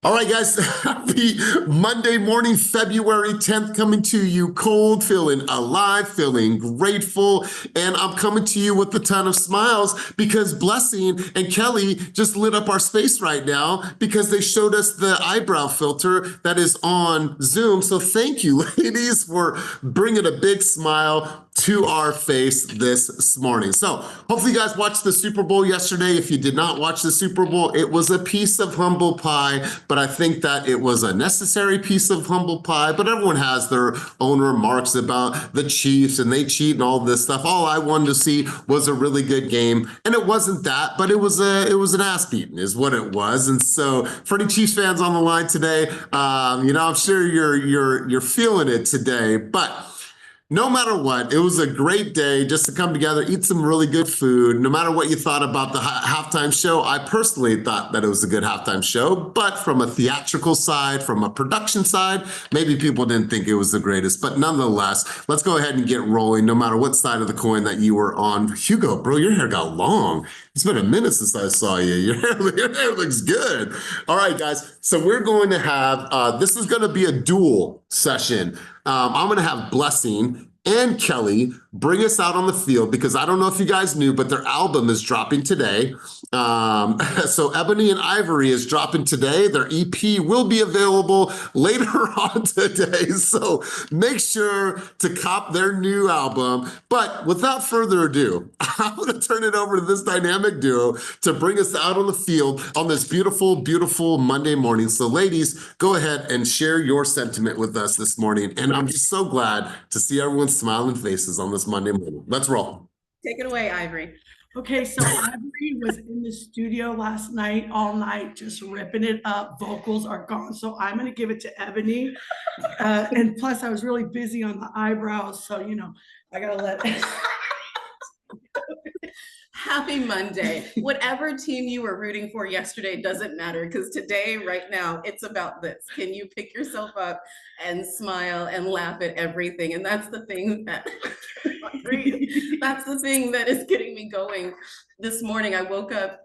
All right, guys, happy Monday morning, February 10th, coming to you cold, feeling alive, feeling grateful, and I'm coming to you with a ton of smiles because Blessing and Kelly just lit up our space right now because they showed us the eyebrow filter that is on Zoom. So thank you, ladies, for bringing a big smile to our face this morning. So hopefully you guys watched the Super Bowl yesterday. If you did not watch the Super Bowl, it was a piece of humble pie, but I think that it was a necessary piece of humble pie, but everyone has their own remarks about the Chiefs and they cheat and all this stuff. All I wanted to see was a really good game, and it wasn't that, but it was an ass beating is what it was. And so for any Chiefs fans on the line today, I'm sure you're feeling it today, but no matter what, it was a great day just to come together, eat some really good food. No matter what you thought about the halftime show, I personally thought that it was a good halftime show, but from a theatrical side, from a production side, maybe people didn't think it was the greatest, but nonetheless, let's go ahead and get rolling no matter what side of the coin that you were on. Hugo, bro, your hair got long. It's been a minute since I saw you. Your hair looks good. All right, guys, so we're going to have, this is gonna be a dual session. I'm gonna have Blessing and Kelly bring us out on the field because I don't know if you guys knew, but their album is dropping today. So Ebony and Ivory is dropping today. Their EP will be available later on today. So make sure to cop their new album. But without further ado, I'm gonna turn it over to this dynamic duo to bring us out on the field on this beautiful, beautiful Monday morning. So ladies, go ahead and share your sentiment with us this morning. And I'm just so glad to see everyone's smiling faces on this Monday morning. Let's roll. Take it away, Ivory. Okay, so Ivory was in the studio last night, all night, just ripping it up. Vocals are gone, so I'm gonna give it to Ebony. And plus, I was really busy on the eyebrows, so I gotta let. Happy Monday. Whatever team you were rooting for yesterday doesn't matter because today, right now, it's about this. Can you pick yourself up and smile and laugh at everything? And that's the thing that that's the thing that is getting me going this morning. I woke up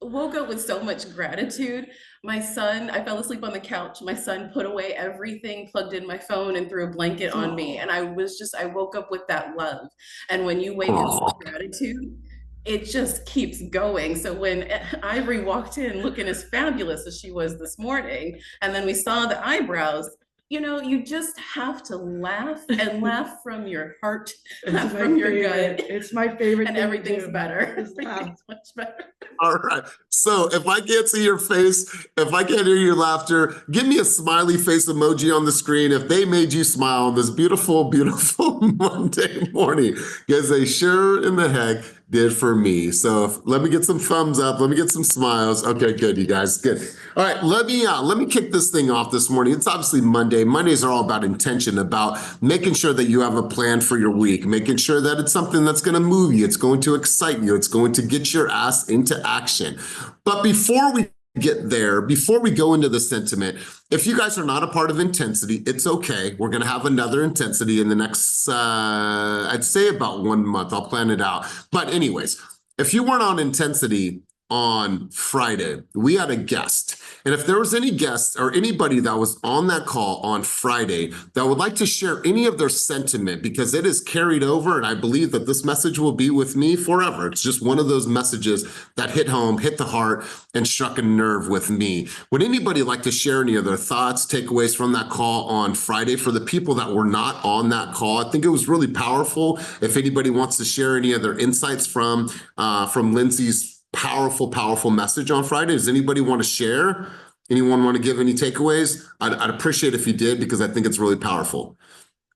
with so much gratitude. My son, I fell asleep on the couch. My son put away everything, plugged in my phone, and threw a blanket on me. And I woke up with that love. And when you wake up with gratitude, it just keeps going. So when Ivory walked in looking as fabulous as she was this morning, and then we saw the eyebrows, you just have to laugh and laugh from your heart, laugh from your gut. It's my favorite. And everything's better. Everything's much better. All right. So if I can't see your face, if I can't hear your laughter, give me a smiley face emoji on the screen if they made you smile on this beautiful, beautiful Monday morning, because they sure in the heck did for me. So let me get some thumbs up. Let me get some smiles. Okay, good, you guys, good. All right, let me kick this thing off this morning. It's obviously Monday. Mondays are all about intention, about making sure that you have a plan for your week, making sure that it's something that's gonna move you, it's going to excite you, it's going to get your ass into action. But before we get there, before we go into the sentiment, if you guys are not a part of Intensity, it's okay. We're gonna have another Intensity in the next, I'd say about 1 month. I'll plan it out. But anyways, if you weren't on Intensity on Friday, we had a guest. And if there was any guests or anybody that was on that call on Friday that would like to share any of their sentiment, because it is carried over, and I believe that this message will be with me forever. It's just one of those messages that hit home, hit the heart, and struck a nerve with me. Would anybody like to share any of their thoughts, takeaways from that call on Friday for the people that were not on that call? I think it was really powerful. If anybody wants to share any of their insights from Lindsay's powerful message on Friday. Does anybody want to share? Anyone want to give any takeaways? I'd appreciate if you did, because I think it's really powerful.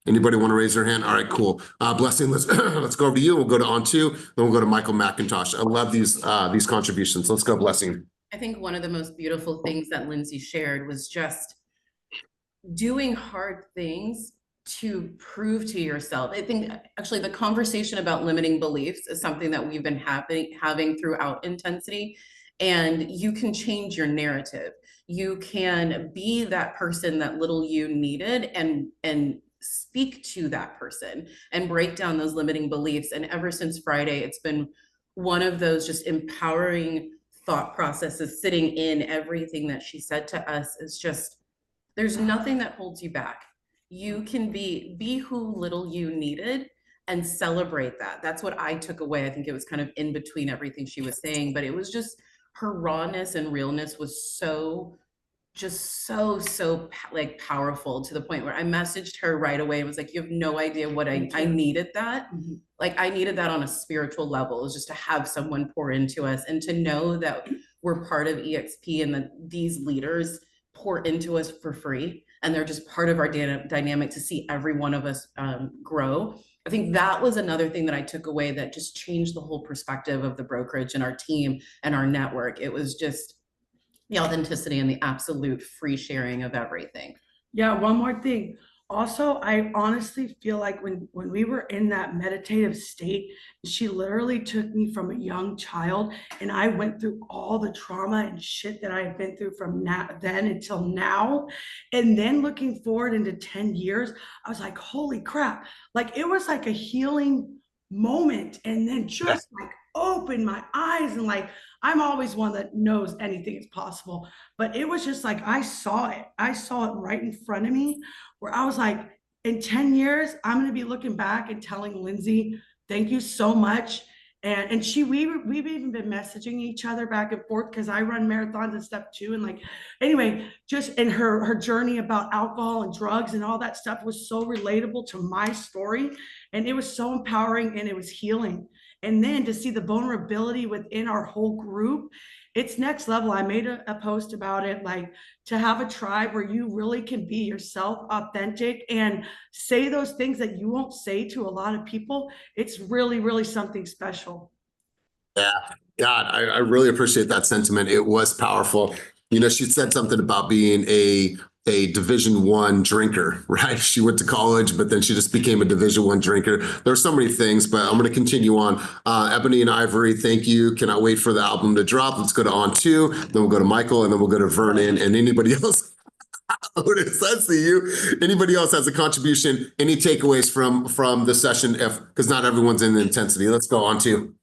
Anybody want to raise their hand? All right, cool. Blessing, let's go over to you. We'll go to On2, then we'll go to Michael McIntosh. I love these contributions. Let's go, Blessing. I think one of the most beautiful things that Lindsay shared was just doing hard things to prove to yourself. I think actually the conversation about limiting beliefs is something that we've been having throughout Intensity, and you can change your narrative. You can be that person that little you needed and speak to that person and break down those limiting beliefs. And ever since Friday, it's been one of those just empowering thought processes sitting in everything that she said to us is just, there's nothing that holds you back. You can be who little you needed and celebrate that. That's what I took away. I think it was kind of in between everything she was saying, but it was just her rawness and realness was so just so like powerful, to the point where I messaged her right away and was like, you have no idea what I needed that. Like I needed that on a spiritual level. It was just to have someone pour into us and to know that we're part of EXP and that these leaders pour into us for free. And they're just part of our dynamic to see every one of us grow. I think that was another thing that I took away that just changed the whole perspective of the brokerage and our team and our network. It was just the authenticity and the absolute free sharing of everything. Yeah, one more thing. Also, I honestly feel like when we were in that meditative state, she literally took me from a young child, and I went through all the trauma and shit that I've been through from then until now. And then looking forward into 10 years, I was like, holy crap. Like it was like a healing moment, and then just like opened my eyes, and like I'm always one that knows anything is possible, but it was just like I saw it right in front of me, where I was like, in 10 years I'm going to be looking back and telling Lindsay, thank you so much. And we've even been messaging each other back and forth because I run marathons and stuff too. And like, anyway, just in her journey about alcohol and drugs and all that stuff was so relatable to my story. And it was so empowering and it was healing. And then to see the vulnerability within our whole group, it's next level. I made a post about it, like to have a tribe where you really can be yourself, authentic, and say those things that you won't say to a lot of people. It's really, really something special. Yeah, God, I really appreciate that sentiment. It was powerful. You know, she said something about being a Division I drinker, right? She went to college, but then she just became a Division I drinker. There are so many things, but I'm going to continue on. Ebony and Ivory, thank you. Cannot wait for the album to drop. Let's go to On Two, then we'll go to Michael, and then we'll go to Vernon and anybody else. Otis, I see you. Anybody else has a contribution? Any takeaways from the session? Because not everyone's in the intensity. Let's go On Two.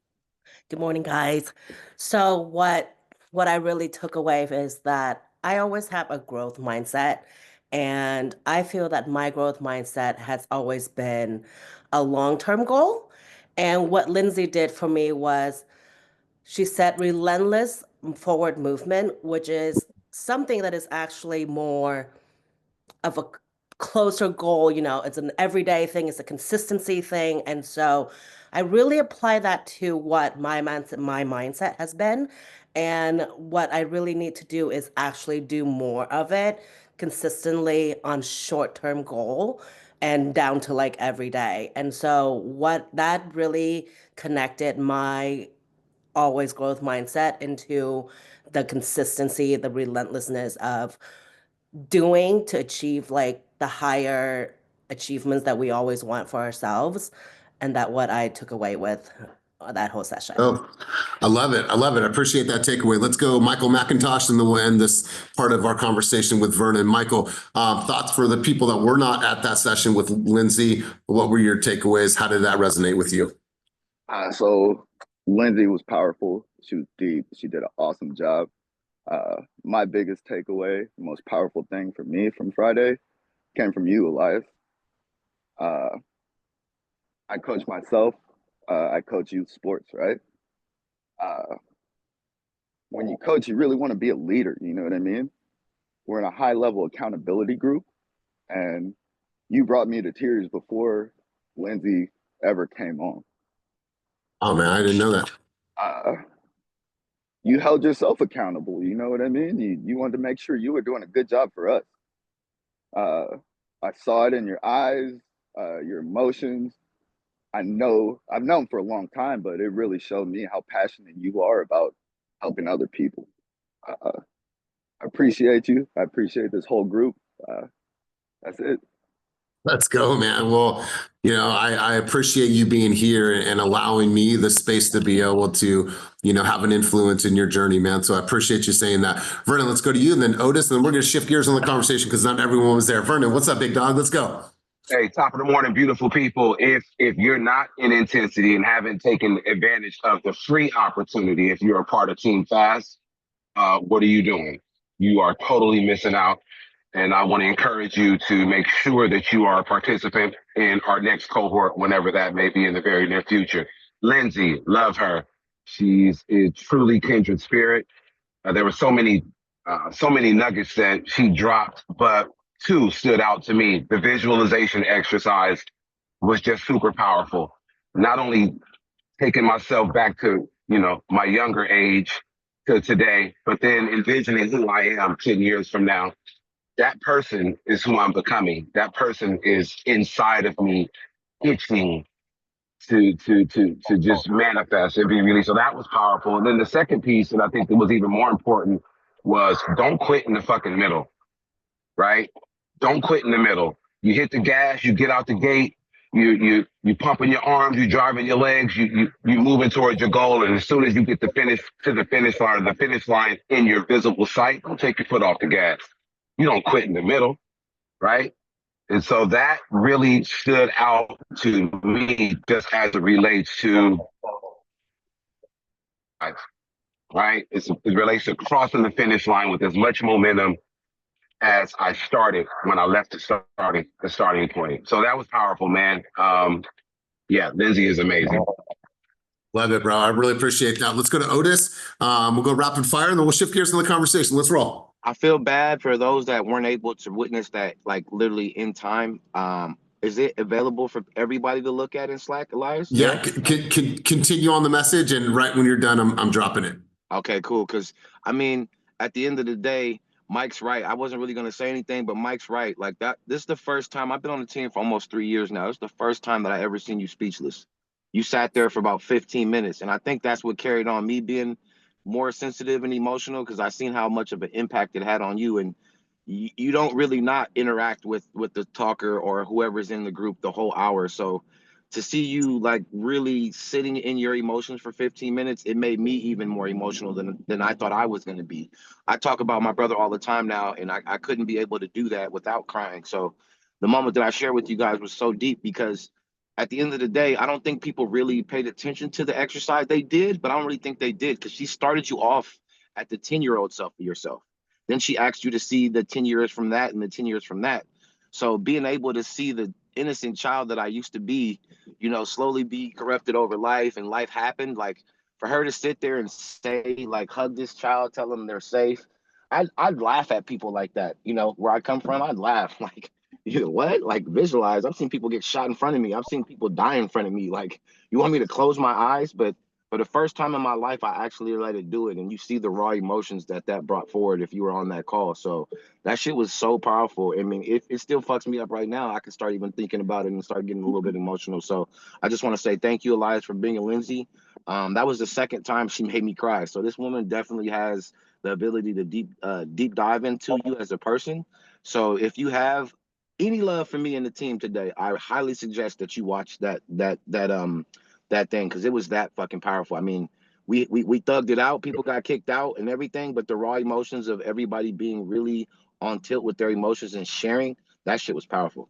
Good morning, guys. So what I really took away is that I always have a growth mindset, and I feel that my growth mindset has always been a long-term goal. And what Lindsay did for me was she said relentless forward movement, which is something that is actually more of a closer goal. You know, it's an everyday thing, it's a consistency thing. And so I really apply that to what my mindset has been. And what I really need to do is actually do more of it consistently on short-term goal and down to like every day. And so what that really connected my always growth mindset into the consistency, the relentlessness of doing to achieve like the higher achievements that we always want for ourselves. And that what I took away with that whole session. Oh, I love it. I love it. I appreciate that takeaway. Let's go, Michael McIntosh, and then we'll end this part of our conversation with Vernon. Michael, thoughts for the people that were not at that session with Lindsay. What were your takeaways? How did that resonate with you? So Lindsay was powerful. She was deep. She did an awesome job. My biggest takeaway, the most powerful thing for me from Friday came from you, Elias. I coach myself. I coach youth sports, right? When you coach, you really want to be a leader. You know what I mean? We're in a high level accountability group, and you brought me to tears before Lindsay ever came on. Oh man, I didn't know that. You held yourself accountable. You know what I mean? You wanted to make sure you were doing a good job for us. I saw it in your eyes, your emotions. I've known for a long time, but it really showed me how passionate you are about helping other people. I appreciate you. I appreciate this whole group. That's it. Let's go, man. Well, you know, I appreciate you being here and allowing me the space to be able to, you know, have an influence in your journey, man. So I appreciate you saying that. Vernon, let's go to you, and then Otis, and then we're going to shift gears on the conversation because not everyone was there. Vernon, what's up, big dog? Let's go. Hey, top of the morning, beautiful people. If you're not in intensity and haven't taken advantage of the free opportunity, if you're a part of Team Fast, what are you doing? You are totally missing out. And I want to encourage you to make sure that you are a participant in our next cohort, whenever that may be in the very near future. Lindsay, love her. She's a truly kindred spirit. There were so many nuggets that she dropped, but two stood out to me. The visualization exercise was just super powerful. Not only taking myself back to, my younger age to today, but then envisioning who I am 10 years from now. That person is who I'm becoming. That person is inside of me, itching to just manifest and be released. So that was powerful. And then the second piece, and I think that was even more important, was don't quit in the fucking middle, right? Don't quit in the middle. You hit the gas, you get out the gate, you pumping your arms, you driving your legs, you moving towards your goal, and as soon as you get the finish line in your visible sight, don't take your foot off the gas. You don't quit in the middle, right? And so that really stood out to me just as it relates to, right? It relates to crossing the finish line with as much momentum as I started when I left the starting point. So that was powerful, man. Yeah, Lindsay is amazing. Love it, bro. I really appreciate that. Let's go to Otis. We'll go rapid fire and then we'll shift gears in the conversation. Let's roll. I feel bad for those that weren't able to witness that, like literally in time. Is it available for everybody to look at in Slack, Elias? Yeah, continue on the message, and right when you're done, I'm dropping it. Okay, cool. Because I mean, at the end of the day, Mike's right. I wasn't really gonna say anything, but Mike's right. Like that. This is the first time I've been on the team for almost 3 years now. It's the first time that I ever seen you speechless. You sat there for about 15 minutes, and I think that's what carried on me being more sensitive and emotional, because I seen how much of an impact it had on you. And you don't really not interact with the talker or whoever's in the group the whole hour. So to see you like really sitting in your emotions for 15 minutes, it made me even more emotional than I thought I was going to be. I talk about my brother all the time now, and I couldn't be able to do that without crying. So the moment that I shared with you guys was so deep, because at the end of the day, I don't think people really paid attention to the exercise. They did, but I don't really think they did, because she started you off at the 10-year-old self of yourself. Then she asked you to see the 10 years from that and the 10 years from that. So being able to see the innocent child that I used to be, slowly be corrupted over life, and life happened, like for her to sit there and say, like, hug this child, tell them they're safe. I'd laugh at people like that, where I come from. I'd laugh like, what? Like, visualize. I've seen people get shot in front of me. I've seen people die in front of me. Like, you want me to close my eyes? But for the first time in my life, I actually let it do it. And you see the raw emotions that brought forward if you were on that call. So that shit was so powerful. I mean, it still fucks me up right now. I can start even thinking about it and start getting a little bit emotional. So I just want to say thank you, Elias, for being a Lindsay. That was the second time she made me cry. So this woman definitely has the ability to deep dive into you as a person. So if you have any love for me and the team today, I highly suggest that you watch that thing, because it was that fucking powerful. I mean, we thugged it out. People got kicked out and everything, but the raw emotions of everybody being really on tilt with their emotions and sharing, that shit was powerful.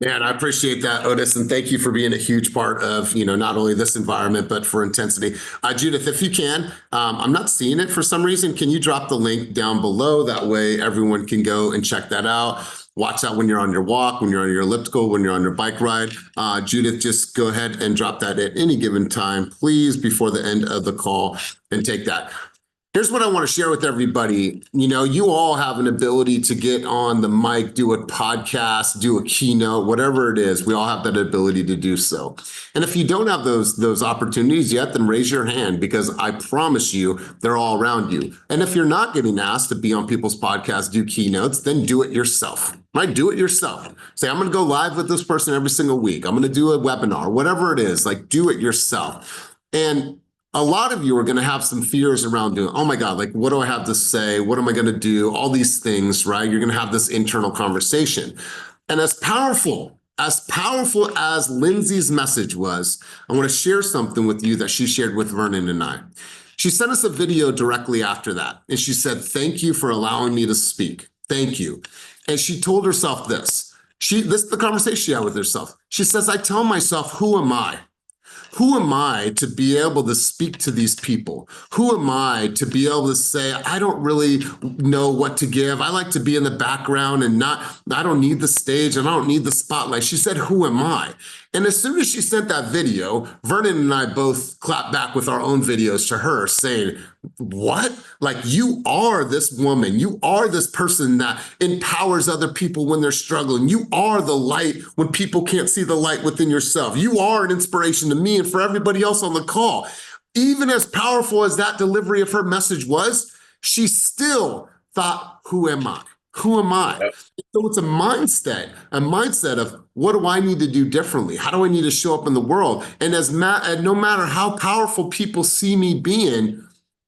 Man, I appreciate that, Otis, and thank you for being a huge part of, not only this environment, but for intensity. Judith, if you can, I'm not seeing it for some reason. Can you drop the link down below? That way everyone can go and check that out. Watch that when you're on your walk, when you're on your elliptical, when you're on your bike ride. Judith, just go ahead and drop that at any given time, please, before the end of the call, and take that. Here's what I want to share with everybody. You all have an ability to get on the mic, do a podcast, do a keynote, whatever it is. We all have that ability to do so. And if you don't have those opportunities yet, then raise your hand, because I promise you they're all around you. And if you're not getting asked to be on people's podcasts, do keynotes, then do it yourself. Right? Do it yourself. Say, I'm going to go live with this person every single week. I'm going to do a webinar, whatever it is. Like, do it yourself. And a lot of you are going to have some fears around doing, oh my God, like, what do I have to say? What am I going to do? All these things, right? You're going to have this internal conversation. And as powerful as Lindsay's message was, I want to share something with you that she shared with Vernon and I. She sent us a video directly after that. And she said, thank you for allowing me to speak. Thank you. And she told herself this: This is the conversation she had with herself. She says, I tell myself, who am I? Who am I to be able to speak to these people? Who am I to be able to say, I don't really know what to give. I like to be in the background and I don't need the stage and I don't need the spotlight. She said, who am I? And as soon as she sent that video, Vernon and I both clapped back with our own videos to her saying, what? Like, you are this woman. You are this person that empowers other people when they're struggling. You are the light when people can't see the light within yourself. You are an inspiration to me and for everybody else on the call. Even as powerful as that delivery of her message was, she still thought, who am I? Who am I? Yep. So it's a mindset of what do I need to do differently? How do I need to show up in the world? And and no matter how powerful people see me being,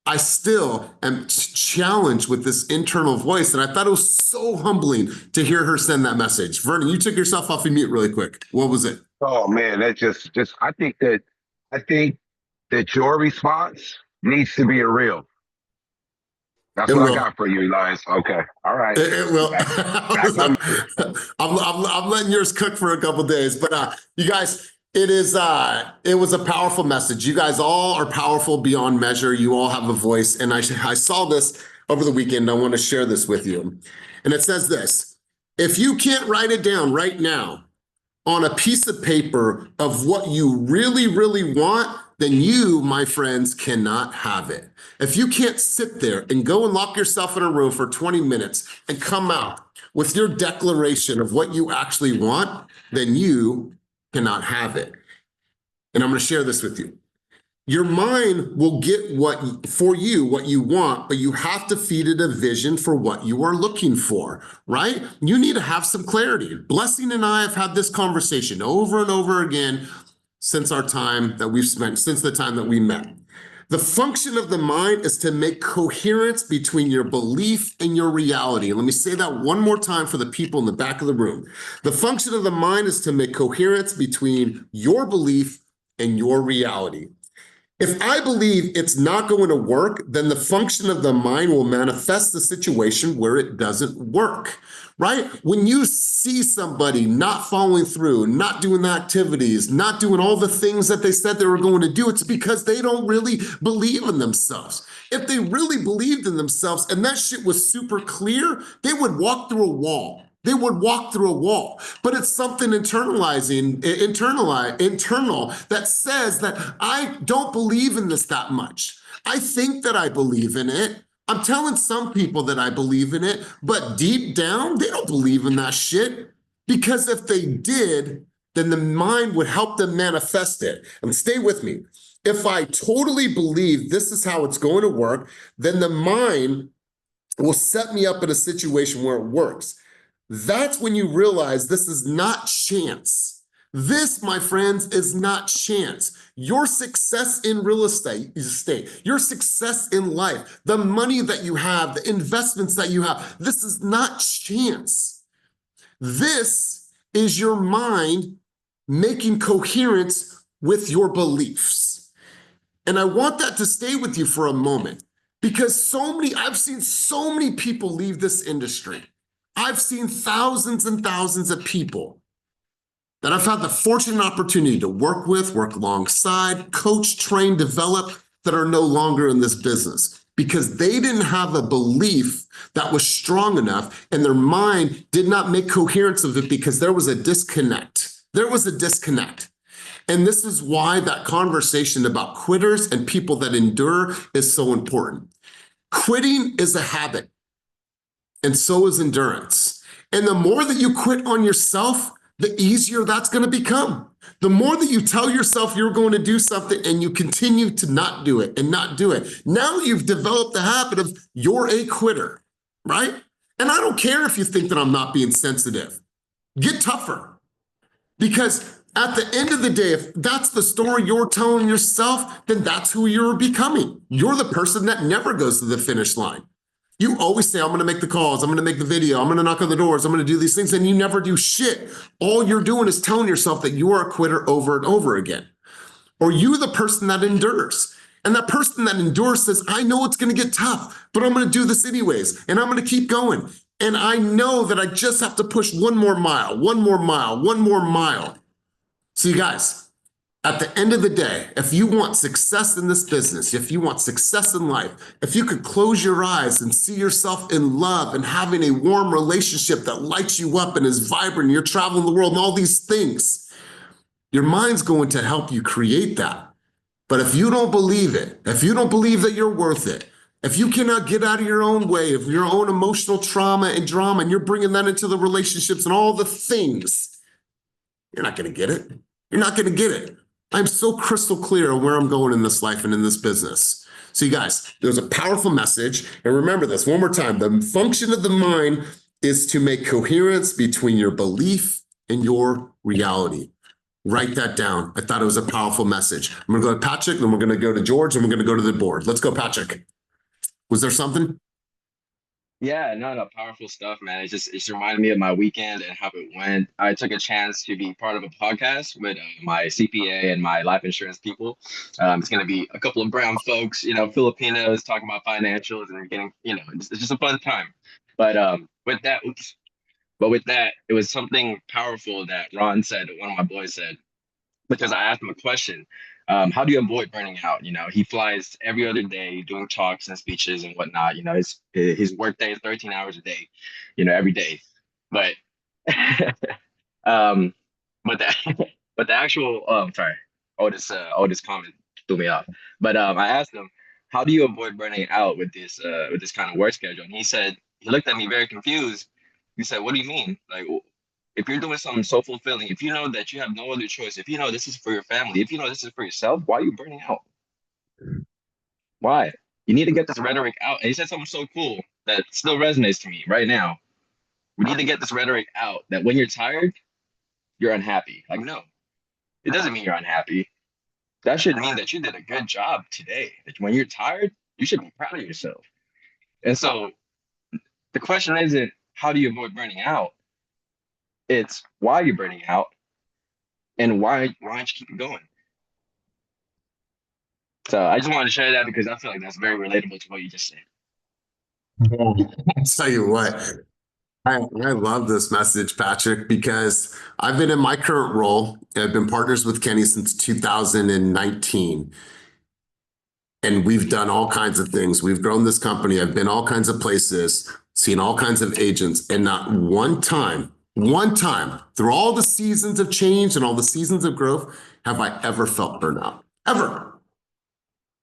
I still am challenged with this internal voice. And I thought it was so humbling to hear her send that message. Vernon, you took yourself off of mute really quick. What was it? Oh man, that just I think that your response needs to be a real. That's what I got for you, Elias. Okay. All right. It will. Back I'm letting yours cook for a couple days, but you guys, it was a powerful message. You guys all are powerful beyond measure. You all have a voice. And I saw this over the weekend. I want to share this with you. And it says this: if you can't write it down right now on a piece of paper of what you really, really want, then you, my friends, cannot have it. If you can't sit there and go and lock yourself in a room for 20 minutes and come out with your declaration of what you actually want, then you cannot have it. And I'm going to share this with you. Your mind will get what you want, but you have to feed it a vision for what you are looking for, right? You need to have some clarity. Blessing and I have had this conversation over and over again since the time that we met. The function of the mind is to make coherence between your belief and your reality. And let me say that one more time for the people in the back of the room. The function of the mind is to make coherence between your belief and your reality. If I believe it's not going to work, then the function of the mind will manifest the situation where it doesn't work, right? When you see somebody not following through, not doing the activities, not doing all the things that they said they were going to do, it's because they don't really believe in themselves. If they really believed in themselves and that shit was super clear, they would walk through a wall. They would walk through a wall, but it's something internal that says that I don't believe in this that much. I think that I believe in it. I'm telling some people that I believe in it, but deep down, they don't believe in that shit. Because if they did, then the mind would help them manifest it. And stay with me. If I totally believe this is how it's going to work, then the mind will set me up in a situation where it works. That's when you realize this is not chance. This, my friends, is not chance. Your success in real estate, your success in life, the money that you have, the investments that you have, this is not chance. This is your mind making coherence with your beliefs. And I want that to stay with you for a moment because I've seen so many people leave this industry. I've seen thousands and thousands of people that I've had the fortunate opportunity to work with, work alongside, coach, train, develop, that are no longer in this business because they didn't have a belief that was strong enough and their mind did not make coherence of it because there was a disconnect. There was a disconnect. And this is why that conversation about quitters and people that endure is so important. Quitting is a habit. And so is endurance. And the more that you quit on yourself, the easier that's going to become. The more that you tell yourself you're going to do something and you continue to not do it and not do it. Now you've developed the habit of you're a quitter, right? And I don't care if you think that I'm not being sensitive. Get tougher. Because at the end of the day, if that's the story you're telling yourself, then that's who you're becoming. You're the person that never goes to the finish line. You always say, I'm going to make the calls, I'm going to make the video, I'm going to knock on the doors, I'm going to do these things, and you never do shit. All you're doing is telling yourself that you are a quitter over and over again. Or you're the person that endures. And that person that endures says, I know it's going to get tough, but I'm going to do this anyways, and I'm going to keep going. And I know that I just have to push one more mile, one more mile, one more mile. So you guys, at the end of the day, if you want success in this business, if you want success in life, if you could close your eyes and see yourself in love and having a warm relationship that lights you up and is vibrant, you're traveling the world and all these things, your mind's going to help you create that. But if you don't believe it, if you don't believe that you're worth it, if you cannot get out of your own way, of your own emotional trauma and drama, and you're bringing that into the relationships and all the things, you're not going to get it. You're not going to get it. I'm so crystal clear on where I'm going in this life and in this business. So you guys, there's a powerful message. And remember this one more time. The function of the mind is to make coherence between your belief and your reality. Write that down. I thought it was a powerful message. I'm going to go to Patrick, then we're going to go to George, and we're going to go to the board. Let's go, Patrick. Was there something? Yeah, no, powerful stuff, man. It's reminded me of my weekend and how it went. I took a chance to be part of a podcast with my CPA and my life insurance people. It's going to be a couple of brown folks, Filipinos talking about financials and getting, it's just a fun time. But with that, it was something powerful that Ron said, one of my boys said, because I asked him a question. How do you avoid burning out? He flies every other day doing talks and speeches and whatnot. His work day is 13 hours a day, every day. But um, but the but the actual sorry, Otis comment threw me off. But I asked him, how do you avoid burning out with this kind of work schedule? And he looked at me very confused. He said, "What do you mean? Like, if you're doing something so fulfilling, if you know that you have no other choice, if you know this is for your family, if you know this is for yourself, why are you burning out? Why? You need to get this rhetoric out." And he said something so cool that still resonates to me right now. We need to get this rhetoric out that when you're tired, you're unhappy. Like, no, it doesn't mean you're unhappy. That should mean that you did a good job today. That when you're tired, you should be proud of yourself. And so the question isn't how do you avoid burning out? It's why you're burning out and why don't you keep it going? So I just wanted to share that because I feel like that's very relatable to what you just said. I'll tell you what, I love this message, Patrick, because I've been in my current role. I've been partners with Kenny since 2019. And we've done all kinds of things. We've grown this company. I've been all kinds of places, seen all kinds of agents, and not one time, through all the seasons of change and all the seasons of growth, have I ever felt burnout. Ever.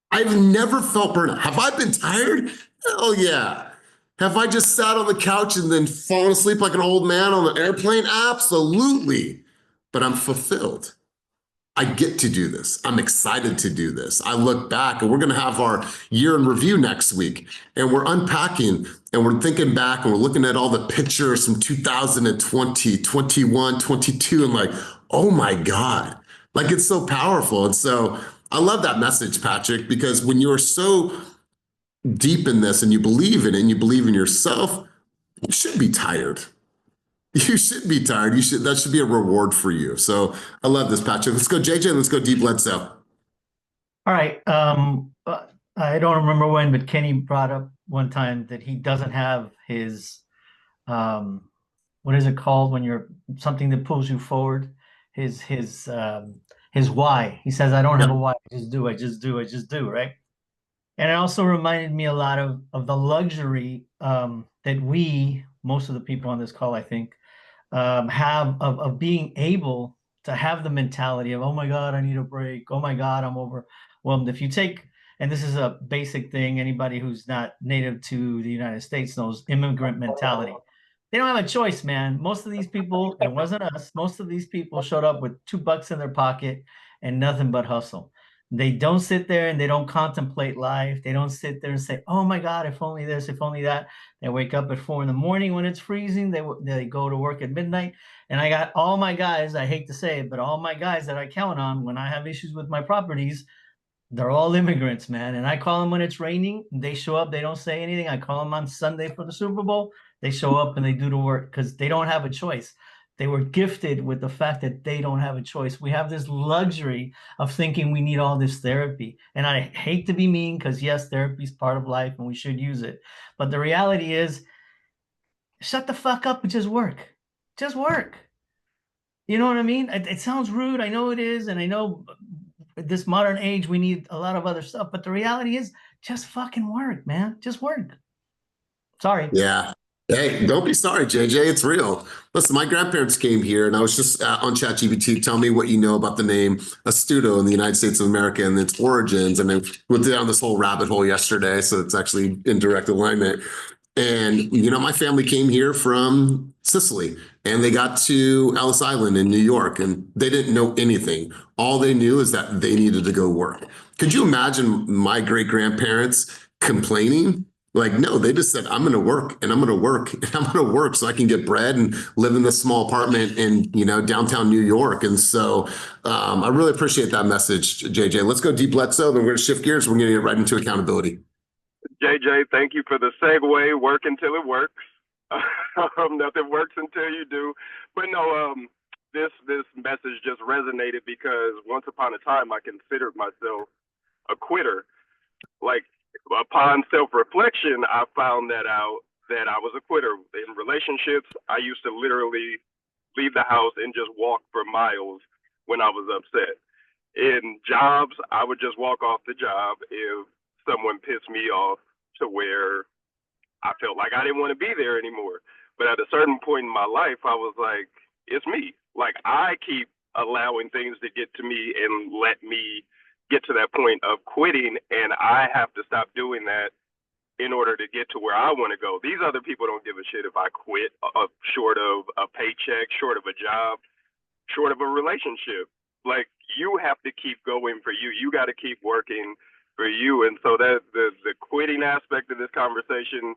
I've never felt burnout. Have I been tired? Hell yeah. Have I just sat on the couch and then fallen asleep like an old man on the airplane? Absolutely. But I'm fulfilled. I get to do this. I'm excited to do this. I look back and we're going to have our year in review next week. And we're unpacking and we're thinking back and we're looking at all the pictures from 2020, 21, 22, and like, oh my God, like it's so powerful. And so I love that message, Patrick, because when you're so deep in this and you believe in it and you believe in yourself, you should be tired. You should be tired. That should be a reward for you. So I love this, Patrick. Let's go, JJ, and let's go Deep Bledsoe. All right. I don't remember when, but Kenny brought up one time that he doesn't have his, what is it called when you're something that pulls you forward? His why. He says, I don't have a why. I just do, right? And it also reminded me a lot of the luxury that most of the people on this call, I think, have of being able to have the mentality of, oh my God, I need a break. Oh my God, I'm overwhelmed. If you take, and this is a basic thing, anybody who's not native to the United States knows immigrant mentality. They don't have a choice, man. Most of these people, it wasn't us, most of these people showed up with $2 in their pocket and nothing but hustle. They don't sit there and they don't contemplate life. They don't sit there and say, oh my God, if only this, if only that. They wake up at 4 a.m. when it's freezing. They go to work at midnight. And I got all my guys, I hate to say it, but all my guys that I count on when I have issues with my properties, they're all immigrants, man. And I call them when it's raining. They show up. They don't say anything. I call them on Sunday for the Super Bowl. They show up and they do the work because they don't have a choice. They were gifted with the fact that they don't have a choice. We have this luxury of thinking we need all this therapy. And I hate to be mean because, yes, therapy is part of life and we should use it. But the reality is, shut the fuck up and just work. Just work. You know what I mean? It sounds rude. I know it is. And I know this modern age, we need a lot of other stuff. But the reality is just fucking work, man. Just work. Sorry. Yeah. Hey, don't be sorry, JJ. It's real. Listen, my grandparents came here, and I was just on ChatGPT. Tell me what you know about the name Astuto in the United States of America and its origins. And I went down this whole rabbit hole yesterday, so it's actually in direct alignment. And, my family came here from Sicily, and they got to Ellis Island in New York, and they didn't know anything. All they knew is that they needed to go work. Could you imagine my great grandparents complaining? Like, no, they just said, I'm going to work and I'm going to work and I'm going to work so I can get bread and live in this small apartment in, downtown New York. And so I really appreciate that message, JJ. Let's go deep Bledsoe. Then we're going to shift gears. We're going to get right into accountability. JJ, thank you for the segue. Work until it works. Nothing works until you do. But no, this message just resonated because once upon a time I considered myself a quitter. Like, upon self-reflection, I found that out that I was a quitter. In relationships, I used to literally leave the house and just walk for miles when I was upset. In jobs, I would just walk off the job if someone pissed me off to where I felt like I didn't want to be there anymore. But at a certain point in my life, I was like, it's me. Like, I keep allowing things to get to me and let me get to that point of quitting, and I have to stop doing that in order to get to where I want to go. These other people don't give a shit if I quit, short of a paycheck, short of a job, short of a relationship. Like, you have to keep going for you. You got to keep working for you. And so that the quitting aspect of this conversation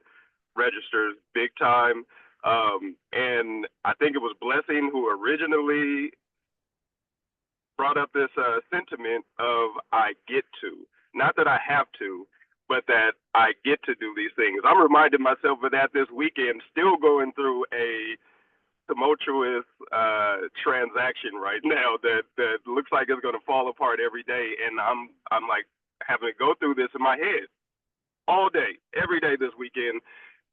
registers big time. And I think it was Blessing who originally brought up this sentiment of I get to. Not that I have to, but that I get to do these things. I'm reminding myself of that this weekend, still going through a tumultuous transaction right now that looks like it's going to fall apart every day. And I'm like having to go through this in my head all day, every day this weekend.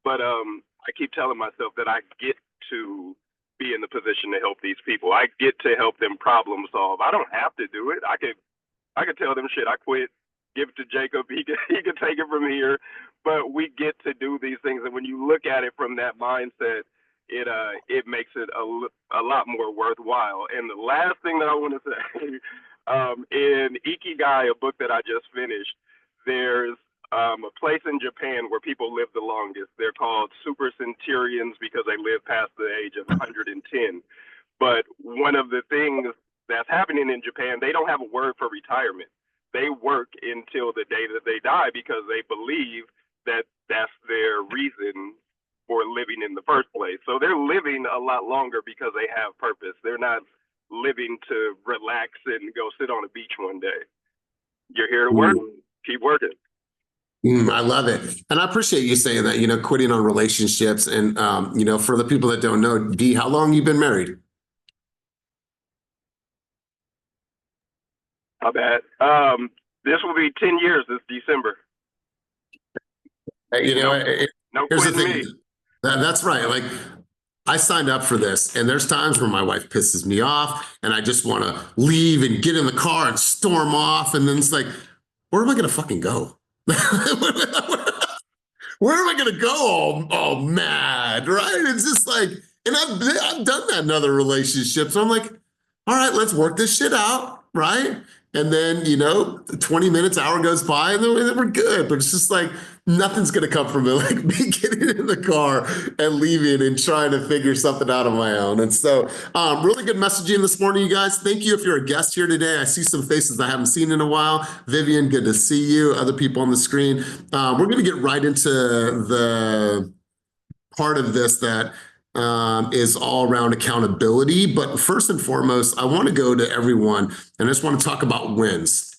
But I keep telling myself that I get to be in the position to help these people. I get to help them problem solve. I don't have to do it. I could tell them shit, I quit, give it to Jacob. He could take it from here. But we get to do these things. And when you look at it from that mindset, it makes it a lot more worthwhile. And the last thing that I want to say, in Ikigai, a book that I just finished, there's a place in Japan where people live the longest. They're called super centurions because they live past the age of 110. But one of the things that's happening in Japan, they don't have a word for retirement. They work until the day that they die because they believe that that's their reason for living in the first place. So they're living a lot longer because they have purpose. They're not living to relax and go sit on a beach one day. You're here to work, keep working. I love it. And I appreciate you saying that, quitting on relationships. And, for the people that don't know, Dee, how long you been married? Not bad. This will be 10 years this December. No here's the quitting thing. me. That's right. Like, I signed up for this, and there's times where my wife pisses me off, and I just want to leave and get in the car and storm off. And then it's like, where am I going to fucking go? Where am I going to go all mad, right? It's just like, and I've done that in other relationships. I'm like, all right, let's work this shit out, right? And then, 20 minutes, hour goes by, and then we're good. But it's just like, nothing's going to come from it. Like me getting in the car and leaving and trying to figure something out on my own. And so really good messaging this morning, you guys. Thank you if you're a guest here today. I see some faces I haven't seen in a while. Vivian, good to see you. Other people on the screen. We're going to get right into the part of this that is all around accountability. But first and foremost, I want to go to everyone and I just want to talk about wins.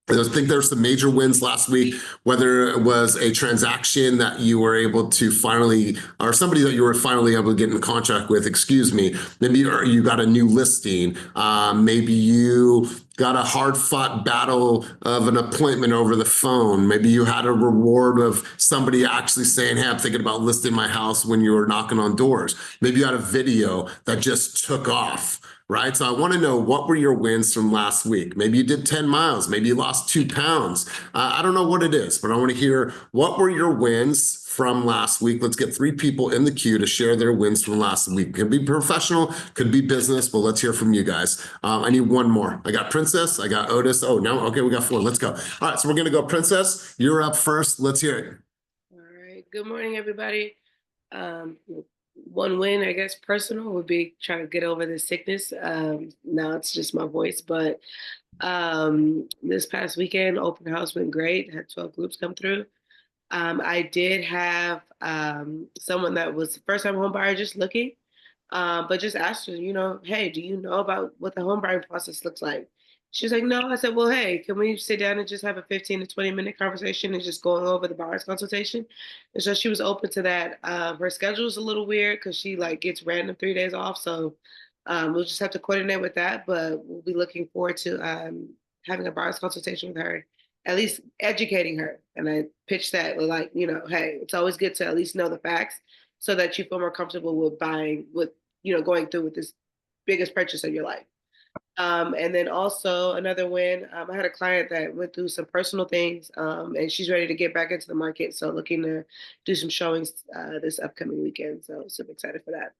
I think there's some major wins last week, whether it was a transaction that you were able to finally, or somebody that you were finally able to get in contract with, maybe you got a new listing. Maybe you got a hard-fought battle of an appointment over the phone. Maybe you had a reward of somebody actually saying, hey, I'm thinking about listing my house when you were knocking on doors. Maybe you had a video that just took off, right? So I want to know, what were your wins from last week? Maybe you did 10 miles. Maybe you lost 2 pounds. I don't know what it is, but I want to hear, what were your wins from last week? Let's get 3 people in the queue to share their wins from last week. Could be professional, could be business, but let's hear from you guys. I need 1 more. I got Princess, I got Otis. Oh, no, okay, we got 4. Let's go. All right, so we're gonna go Princess. You're up first. Let's hear it. All right. Good morning, everybody. One win, I guess, personal would be trying to get over this sickness. Now it's just my voice, but this past weekend, open house went great. Had 12 groups come through. I did have someone that was first-time home buyer just looking, but just asked her, hey, do you know about what the home buying process looks like? She's like, no. I said, well, hey, can we sit down and just have a 15 to 20-minute conversation and just going over the buyer's consultation? And so she was open to that. Her schedule is a little weird because she gets random 3 days off. So we'll just have to coordinate with that, but we'll be looking forward to having a buyer's consultation with her, at least educating her. And I pitched that hey, it's always good to at least know the facts so that you feel more comfortable with buying, with, going through with this biggest purchase of your life. And then also another win, I had a client that went through some personal things, and she's ready to get back into the market. So looking to do some showings this upcoming weekend. So super excited for that.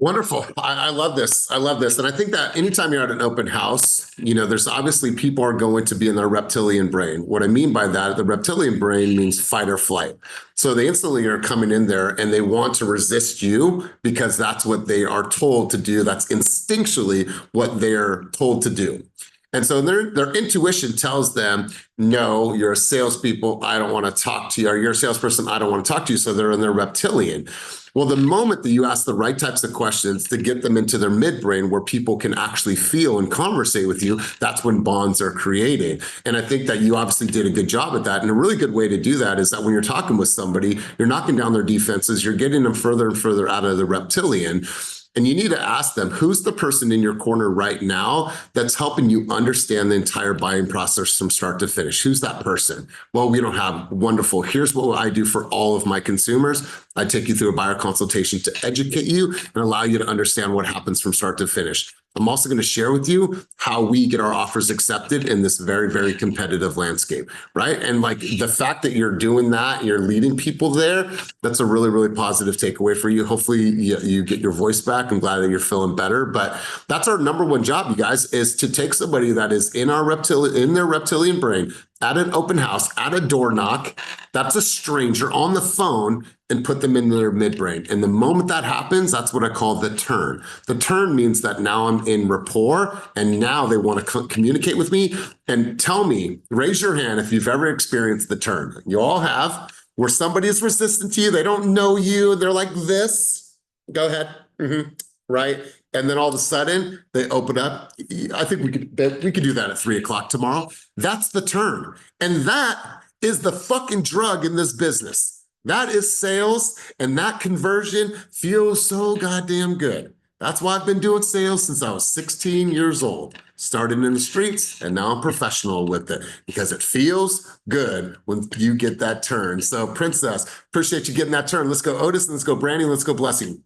Wonderful. I love this. I love this. And I think that anytime you're at an open house, there's obviously people are going to be in their reptilian brain. What I mean by that, the reptilian brain means fight or flight. So they instantly are coming in there and they want to resist you because that's what they are told to do. That's instinctually what they're told to do. And so their intuition tells them, no, you're a salespeople, I don't want to talk to you, or you're a salesperson, I don't want to talk to you. So they're in their reptilian. Well, the moment that you ask the right types of questions to get them into their midbrain where people can actually feel and conversate with you, that's when bonds are created. And I think that you obviously did a good job at that. And a really good way to do that is that when you're talking with somebody, you're knocking down their defenses, you're getting them further and further out of the reptilian. And you need to ask them, who's the person in your corner right now that's helping you understand the entire buying process from start to finish? Who's that person? Well, we don't have. Wonderful. Here's what I do for all of my consumers. I take you through a buyer consultation to educate you and allow you to understand what happens from start to finish. I'm also going to share with you how we get our offers accepted in this very, very competitive landscape, right? And the fact that you're doing that, you're leading people there, that's a really, really positive takeaway for you. Hopefully you get your voice back. I'm glad that you're feeling better, but that's our number one job, you guys, is to take somebody that is in their reptilian brain at an open house, at a door knock, that's a stranger on the phone, and put them in their midbrain. And the moment that happens, that's what I call the turn. The turn means that now I'm in rapport and now they want to communicate with me. And tell me, raise your hand if you've ever experienced the turn. You all have, where somebody is resistant to you, they don't know you, they're like this. Go ahead. Right? And then all of a sudden they open up. I think we could do that at 3:00 tomorrow. That's the turn. And that is the fucking drug in this business. That is sales, and that conversion feels so goddamn good. That's why I've been doing sales since I was 16 years old. Started in the streets, and now I'm professional with it because it feels good when you get that turn. So Princess, appreciate you getting that turn. Let's go Otis, let's go Brandy, let's go Blessing.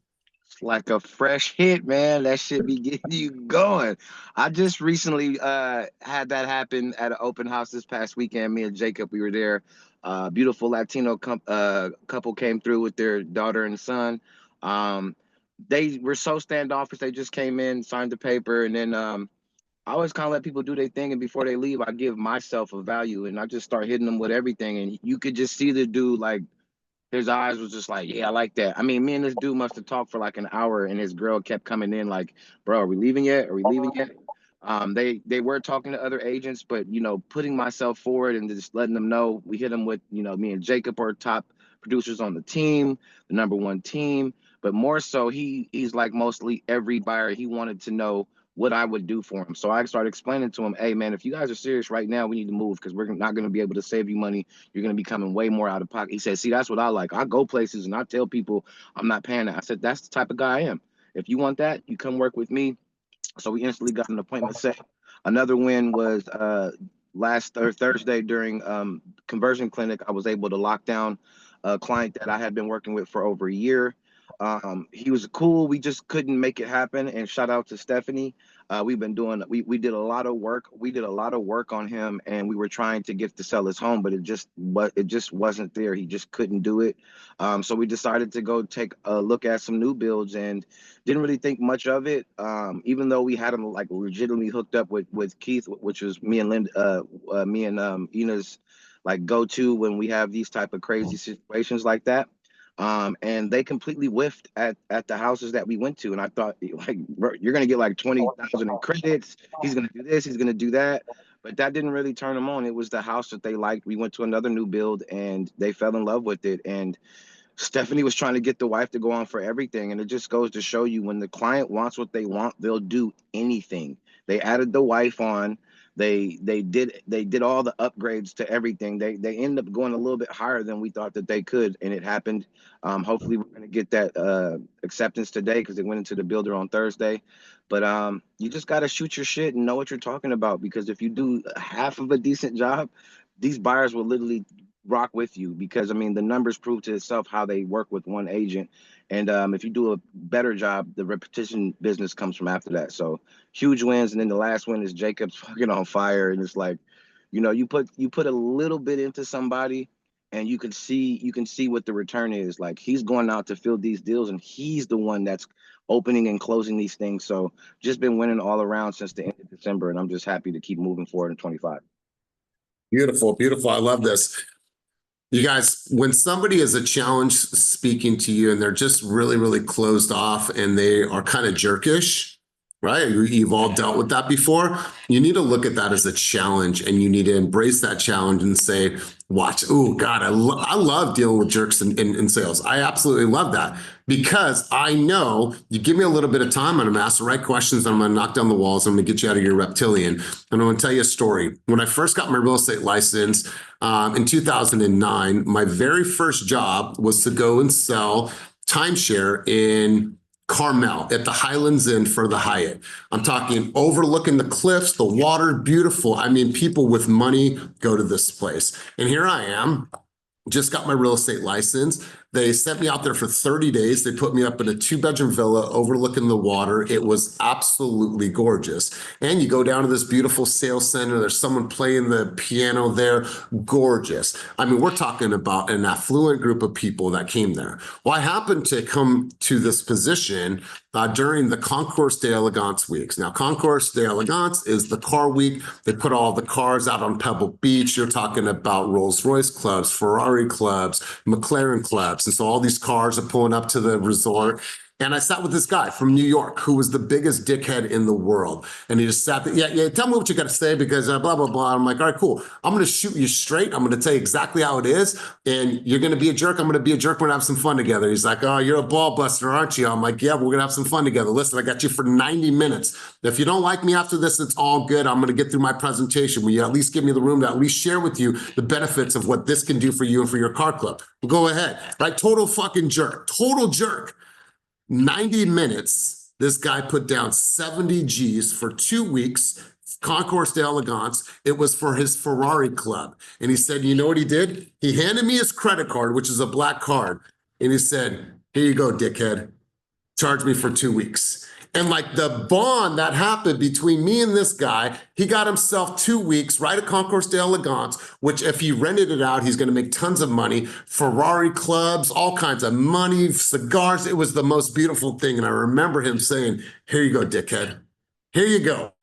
Like a fresh hit, man. That should be getting you going. I just recently had that happen at an open house this past weekend. Me and Jacob, we were there. Beautiful Latino couple came through with their daughter and son. They were so standoffish. They just came in, signed the paper, and then I always kind of let people do their thing. And before they leave, I give myself a value, and I just start hitting them with everything. And you could just see the dude his eyes was just like, yeah, I like that. I mean, me and this dude must have talked for like an hour, and his girl kept coming in like, bro, are we leaving yet? Are we leaving yet? They were talking to other agents, but, putting myself forward and just letting them know, we hit them with, me and Jacob are top producers on the team, the #1 team. But more so, he's like mostly every buyer. He wanted to know what I would do for him. So I started explaining to him, hey, man, if you guys are serious right now, we need to move because we're not going to be able to save you money. You're going to be coming way more out of pocket. He said, see, that's what I like. I go places and I tell people I'm not paying that. I said, that's the type of guy I am. If you want that, you come work with me. So we instantly got an appointment set. Another win was last Thursday during conversion clinic. I was able to lock down a client that I had been working with for over a year. He was cool. We just couldn't make it happen. And shout out to Stephanie. We did a lot of work. We did a lot of work on him, and we were trying to get to sell his home, but it just wasn't there. He just couldn't do it. So we decided to go take a look at some new builds and didn't really think much of it. Even though we had him like legitimately hooked up with Keith, which was me and Ina's like go-to when we have these type of crazy situations like that. And they completely whiffed at the houses that we went to. And I thought, like, bro, you're gonna get like 20,000 in credits. He's gonna do this, he's gonna do that. But that didn't really turn them on. It was the house that they liked. We went to another new build and they fell in love with it. And Stephanie was trying to get the wife to go on for everything. And it just goes to show you, when the client wants what they want, they'll do anything. They added the wife on. They did all the upgrades to everything. They ended up going a little bit higher than we thought that they could, and it happened. Hopefully we're gonna get that acceptance today, because it went into the builder on Thursday. But you just gotta shoot your shit and know what you're talking about, because if you do half of a decent job, these buyers will literally rock with you, because I mean the numbers prove to itself how they work with one agent. And if you do a better job, the repetition business comes from after that. So huge wins. And then the last one is Jacob's fucking on fire. And it's like, you put a little bit into somebody and you can see what the return is. Like, he's going out to fill these deals and he's the one that's opening and closing these things. So just been winning all around since the end of December. And I'm just happy to keep moving forward in 25. Beautiful, beautiful. I love this. You guys, when somebody is a challenge speaking to you and they're just really, really closed off and they are kind of jerkish, right? You've all dealt with that before. You need to look at that as a challenge, and you need to embrace that challenge and say, watch, oh God, I love dealing with jerks in sales. I absolutely love that, because I know you give me a little bit of time, I'm gonna ask the right questions, I'm gonna knock down the walls, I'm gonna get you out of your reptilian. And I'm gonna tell you a story. When I first got my real estate license in 2009, my very first job was to go and sell timeshare in Carmel at the Highlands Inn for the Hyatt. I'm talking overlooking the cliffs, the water, beautiful. I mean, people with money go to this place. And here I am, just got my real estate license. They sent me out there for 30 days. They put me up in a 2-bedroom villa overlooking the water. It was absolutely gorgeous. And you go down to this beautiful sales center. There's someone playing the piano there. Gorgeous. I mean, we're talking about an affluent group of people that came there. Well, I happened to come to this position during the Concours d'Elegance weeks. Now, Concours d'Elegance is the car week. They put all the cars out on Pebble Beach. You're talking about Rolls-Royce clubs, Ferrari clubs, McLaren clubs. And so all these cars are pulling up to the resort. And I sat with this guy from New York who was the biggest dickhead in the world. And he just sat there, yeah, tell me what you got to say, because blah, blah, blah. I'm like, all right, cool. I'm going to shoot you straight. I'm going to tell you exactly how it is. And you're going to be a jerk. I'm going to be a jerk. We're going to have some fun together. He's like, oh, you're a ball buster, aren't you? I'm like, yeah, we're going to have some fun together. Listen, I got you for 90 minutes. If you don't like me after this, it's all good. I'm going to get through my presentation. Will you at least give me the room to at least share with you the benefits of what this can do for you and for your car club? Well, go ahead. Right? Total fucking jerk. Total jerk. 90 minutes, this guy put down 70 G's for 2 weeks, Concours d'Elegance. It was for his Ferrari club. And he said, you know what he did? He handed me his credit card, which is a black card. And he said, here you go, dickhead. Charge me for 2 weeks. And like the bond that happened between me and this guy, he got himself 2 weeks right at Concours d'Elegance, which if he rented it out, he's going to make tons of money. Ferrari clubs, all kinds of money, cigars. It was the most beautiful thing. And I remember him saying, here you go, dickhead. Here you go.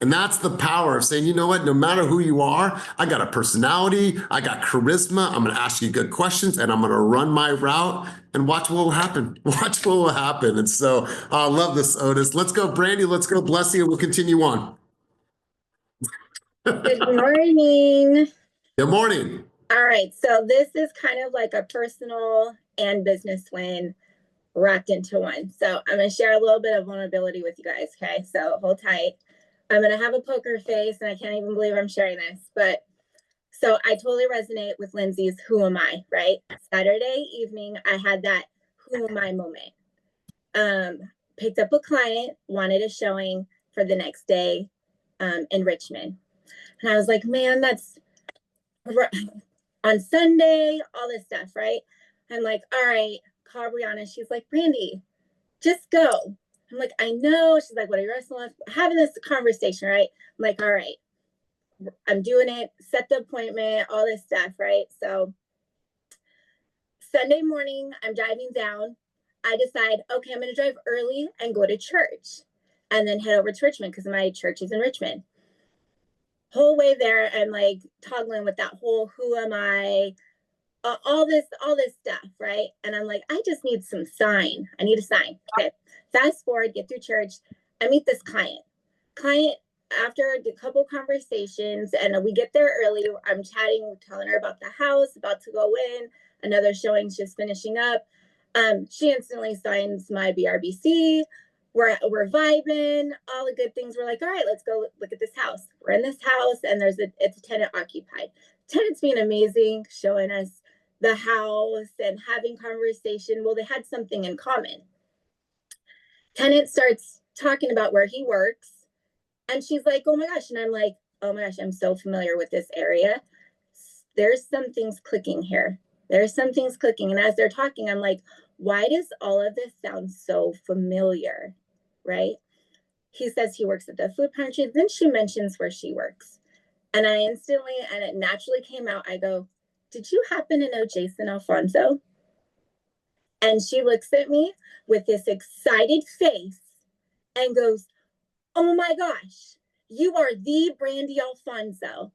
And that's the power of saying, you know what, no matter who you are, I got a personality, I got charisma, I'm gonna ask you good questions, and I'm gonna run my route, and watch what will happen. Watch what will happen. And so I love this, Otis. Let's go, Brandy, let's go, bless you, we'll continue on. Good morning. Good morning. All right, so this is kind of like a personal and business win wrapped into one. So I'm gonna share a little bit of vulnerability with you guys, okay? So hold tight. I'm going to have a poker face, and I can't even believe I'm sharing this. But so I totally resonate with Lindsay's who am I, right? Saturday evening, I had that who am I moment. Picked up a client, wanted a showing for the next day. in Richmond. And I was like, man, that's on Sunday, all this stuff, right? I'm like, all right, call Brianna. She's like, Brandy, just go. I'm like, I know. She's like, what are you wrestling with? Having this conversation, right? I'm like, all right, I'm doing it, set the appointment, all this stuff, right? So Sunday morning, I'm driving down. I decide, okay, I'm going to drive early and go to church and then head over to Richmond because my church is in Richmond. Whole way there, I'm like toggling with that whole who am I, all this stuff, right? And I'm like, I just need some sign. I need a sign. Okay. Fast forward, get through church. I meet this client. After a couple conversations, and we get there early, I'm chatting, telling her about the house, about to go in. Another showing's just finishing up. She instantly signs my BRBC. We're vibing, all the good things. We're like, all right, let's go look at this house. We're in this house, and it's a tenant occupied. Tenant's being amazing, showing us the house and having conversation. Well, they had something in common. Tenant starts talking about where he works, and she's like, oh my gosh. And I'm like, oh my gosh, I'm so familiar with this area. There's some things clicking here. There's some things clicking. And as they're talking, I'm like, why does all of this sound so familiar, right? He says he works at the food pantry. Then she mentions where she works. And I instantly, and it naturally came out, I go, did you happen to know Jason Alfonso? And she looks at me with this excited face and goes, oh my gosh, you are the Brandy Alfonso.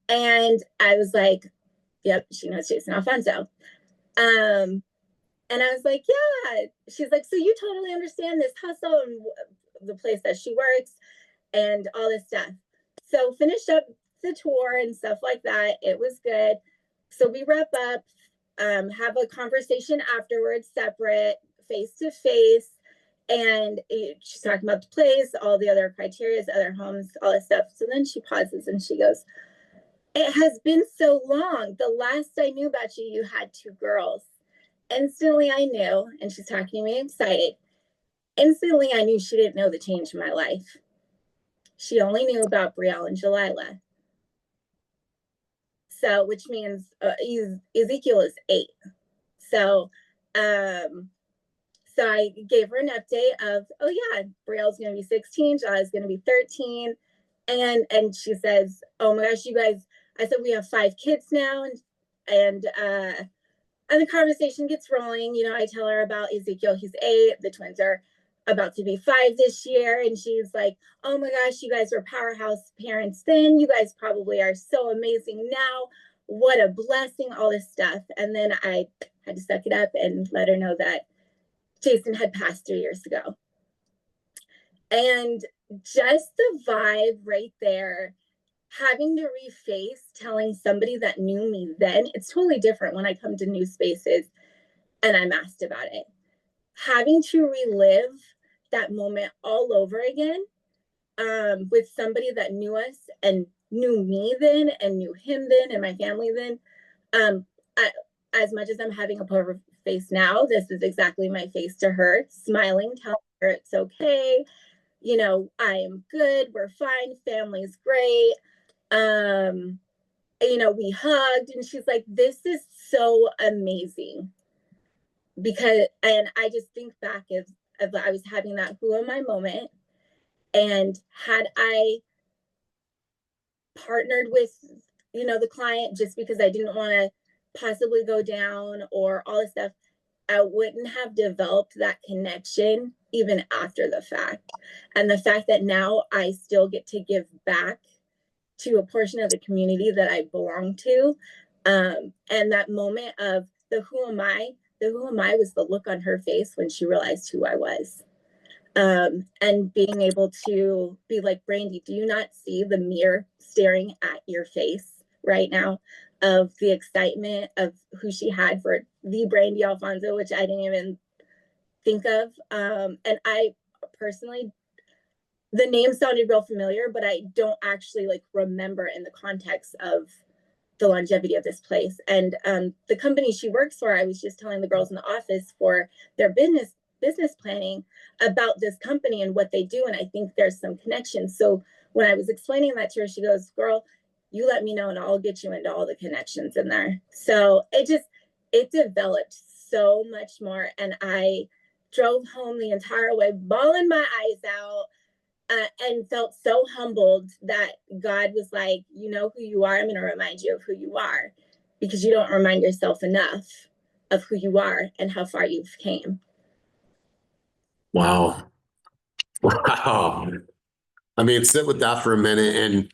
And I was like, yep, she knows Jason Alfonso. And I was like, yeah. She's like, so you totally understand this hustle and the place that she works and all this stuff. So finished up the tour and stuff like that. It was good. So we wrap up, have a conversation afterwards, separate, face to face. And she's talking about the place, all the other criteria, other homes, all this stuff. So then she pauses and she goes, it has been so long. The last I knew about you, you had 2 girls. Instantly I knew, and she's talking to me excited. Instantly I knew she didn't know the change in my life. She only knew about Brielle and Jalila. So, which means Ezekiel is 8. So, so I gave her an update of, oh yeah, Brielle's going to be 16, Jalila's going to be 13. And she says, oh my gosh, you guys, I said, we have 5 kids now. And the conversation gets rolling. You know, I tell her about Ezekiel, he's 8. The twins are about to be 5 this year. And she's like, oh my gosh, you guys were powerhouse parents then. You guys probably are so amazing now. What a blessing, all this stuff. And then I had to suck it up and let her know that Jason had passed 3 years ago. And just the vibe right there, having to reface telling somebody that knew me then, it's totally different when I come to new spaces and I'm asked about it. Having to relive that moment all over again with somebody that knew us and knew me then and knew him then and my family then. As much as I'm having a poker face now, this is exactly my face to her, smiling, telling her it's okay. You know, I am good. We're fine. Family's great. You know, we hugged and she's like, this is so amazing. Because, and I just think back of I was having that who am I moment. And had I partnered with, you know, the client just because I didn't want to possibly go down or all this stuff, I wouldn't have developed that connection even after the fact. And the fact that now I still get to give back to a portion of the community that I belong to. And that moment of the who am I was the look on her face when she realized who I was. And being able to be like, Brandy, do you not see the mirror staring at your face right now of the excitement of who she had for the Brandy Alfonso, which I didn't even think of. And I personally, the name sounded real familiar, but I don't actually like remember in the context of the longevity of this place. And the company she works for, I was just telling the girls in the office for their business business planning about this company and what they do. And I think there's some connections. So when I was explaining that to her, she goes, girl, you let me know and I'll get you into all the connections in there. So it developed so much more. And I drove home the entire way, bawling my eyes out, and felt so humbled that God was like, you know who you are. I'm going to remind you of who you are, because you don't remind yourself enough of who you are and how far you've came. Wow. Wow. I mean, sit with that for a minute, and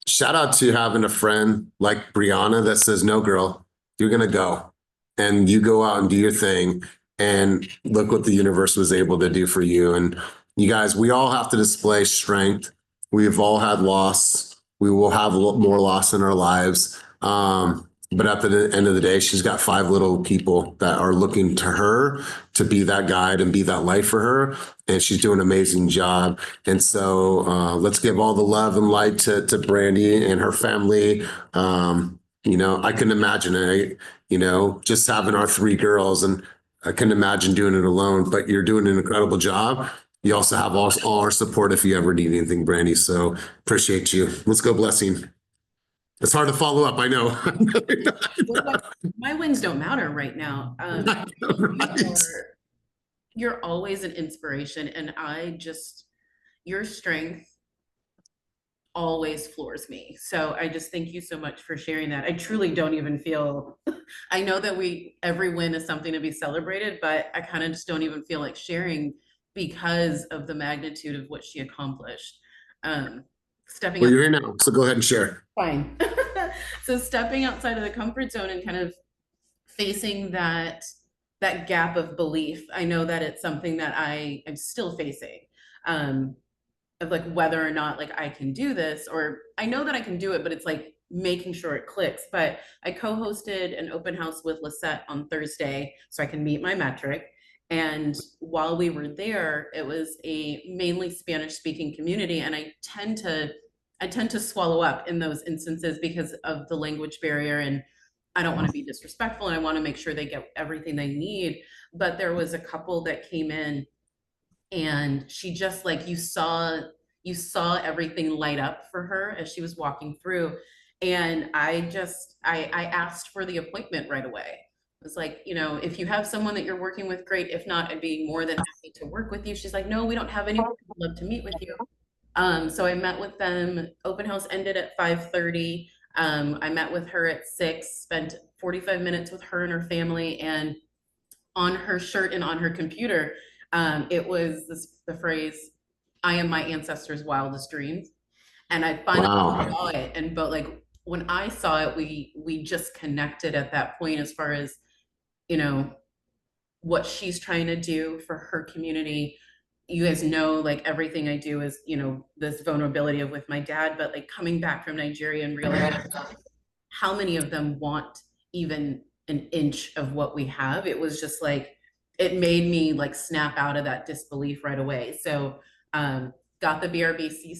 shout out to having a friend like Brianna that says, no, girl, you're going to go and you go out and do your thing. And look what the universe was able to do for you. And you guys, we all have to display strength. We've all had loss. We will have a lot more loss in our lives. But at the end of the day, she's got 5 little people that are looking to her to be that guide and be that light for her. And she's doing an amazing job. And so let's give all the love and light to Brandy and her family. I couldn't imagine it, just having our 3 girls, and I couldn't imagine doing it alone, but you're doing an incredible job. You also have all our support if you ever need anything, Brandy. So appreciate you. Let's go, Blessing. It's hard to follow up, I know. My wins don't matter right now. Right. You're always an inspiration, and your strength always floors me. So I just thank you so much for sharing that. I truly don't even feel, I know that every win is something to be celebrated, but I kind of just don't even feel like sharing because of the magnitude of what she accomplished. Stepping Well, up. you're here now, so go ahead and share. Fine. So stepping outside of the comfort zone and kind of facing that gap of belief. I know that it's something that I am still facing, of like whether or not like I can do this, or I know that I can do it, but it's like making sure it clicks. But I co-hosted an open house with Lisette on Thursday so I can meet my metric. And while we were there, it was a mainly Spanish speaking community. And I tend to swallow up in those instances because of the language barrier, and I don't want to be disrespectful, and I want to make sure they get everything they need. But there was a couple that came in, and she just like, you saw everything light up for her as she was walking through. And I asked for the appointment right away. It was like, if you have someone that you're working with, great. If not, I'd be more than happy to work with you. She's like, no, we don't have anyone. I'd love to meet with you. So I met with them. Open house ended at 5:30. I met with her at 6, spent 45 minutes with her and her family, and on her shirt and on her computer, it was the phrase, "I am my ancestors' wildest dreams." And I finally saw it. But like when I saw it, we just connected at that point as far as, what she's trying to do for her community. You guys know, like everything I do is, this vulnerability of with my dad, but like coming back from Nigeria and realizing how many of them want even an inch of what we have. It was just like, it made me like snap out of that disbelief right away. So got the BRBC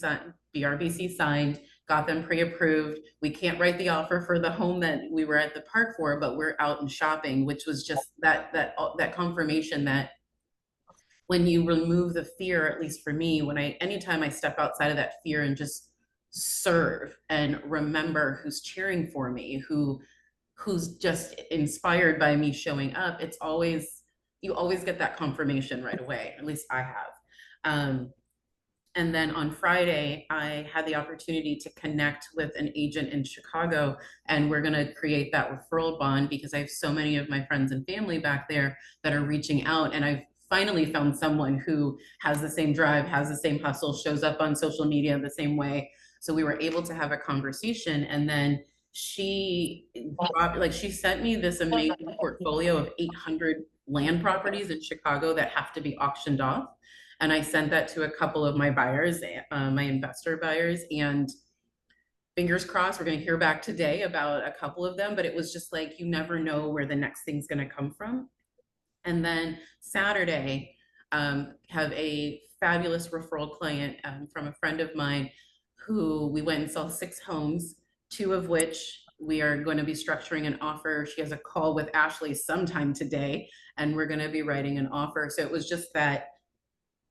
signed, got them pre-approved. We can't write the offer for the home that we were at the park for, but we're out and shopping, which was just that confirmation that when you remove the fear, at least for me, anytime I step outside of that fear and just serve and remember who's cheering for me, who's just inspired by me showing up, you always get that confirmation right away. At least I have. And then on Friday, I had the opportunity to connect with an agent in Chicago, and we're going to create that referral bond because I have so many of my friends and family back there that are reaching out. And I've finally found someone who has the same drive, has the same hustle, shows up on social media the same way. So we were able to have a conversation. And then she sent me this amazing portfolio of 800 land properties in Chicago that have to be auctioned off. And I sent that to a couple of my buyers, my investor buyers, and fingers crossed, we're going to hear back today about a couple of them. But it was just like, you never know where the next thing's going to come from. And then Saturday, have a fabulous referral client from a friend of mine who we went and saw 6 homes, 2 of which we are going to be structuring an offer. She has a call with Ashley sometime today, and we're going to be writing an offer. So it was just that